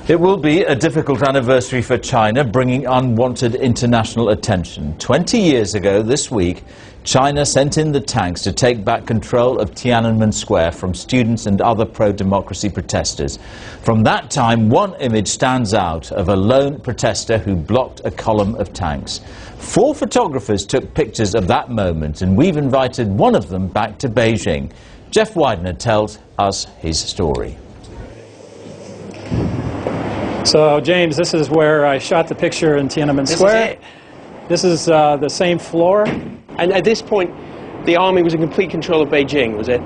It will be a difficult anniversary for China, bringing unwanted international attention. 20 years ago this week, China sent in the tanks to take back control of Tiananmen Square from students and other pro-democracy protesters. From that time, one image stands out of a lone protester who blocked a column of tanks. 4 photographers took pictures of that moment, and we've invited one of them back to Beijing. Jeff Widener tells us his story. So, James, this is where I shot the picture in Tiananmen Square. This is the same floor. And at this point, the army was in complete control of Beijing, was it?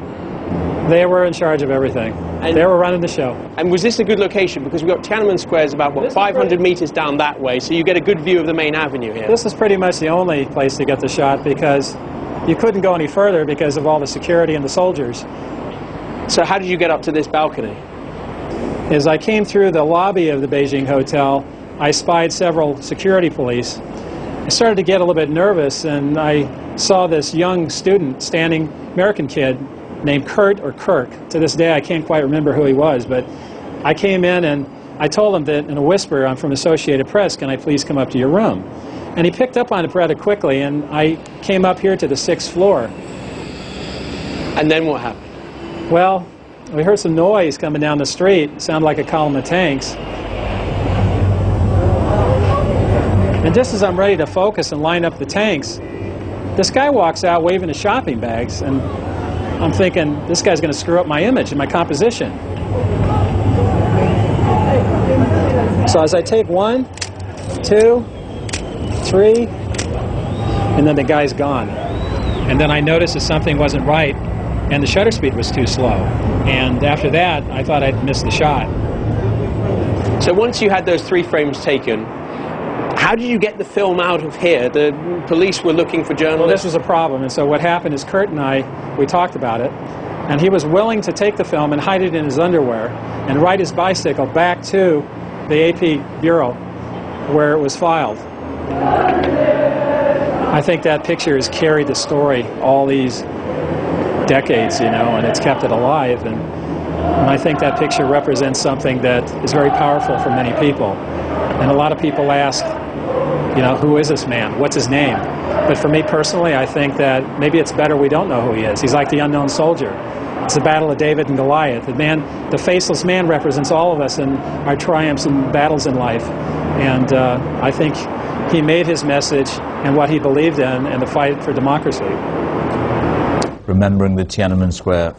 They were in charge of everything. They were running the show. And was this a good location? Because we've got Tiananmen Square is about, what, 500 meters down that way, so you get a good view of the main avenue here. This is pretty much the only place to get the shot because you couldn't go any further because of all the security and the soldiers. So how did you get up to this balcony? As I came through the lobby of the Beijing hotel, I spied several security police. I started to get a little bit nervous, and I saw this young student standing, American kid, named Kurt or Kirk. To this day, I can't quite remember who he was, but I came in and I told him that in a whisper, I'm from Associated Press, can I please come up to your room? And he picked up on it rather quickly, and I came up here to the 6th floor. And then what happened? Well, we heard some noise coming down the street. It sounded like a column of tanks. And just as I'm ready to focus and line up the tanks, this guy walks out waving his shopping bags, and I'm thinking, this guy's going to screw up my image and my composition. So as I take 1, 2, 3, and then the guy's gone. And then I noticed that something wasn't right, and the shutter speed was too slow. And after that, I thought I'd missed the shot. So once you had those 3 frames taken, how did you get the film out of here? The police were looking for journalists. Well, this was a problem, and so what happened is Kurt and we talked about it, and he was willing to take the film and hide it in his underwear and ride his bicycle back to the AP Bureau where it was filed. I think that picture has carried the story all these decades, you know, and it's kept it alive, and I think that picture represents something that is very powerful for many people. And a lot of people ask, you know, who is this man? What's his name? But for me personally, I think that maybe it's better we don't know who he is. He's like the unknown soldier. It's the battle of David and Goliath. The faceless man represents all of us and our triumphs and battles in life. And I think he made his message and what he believed in the fight for democracy. Remembering the Tiananmen Square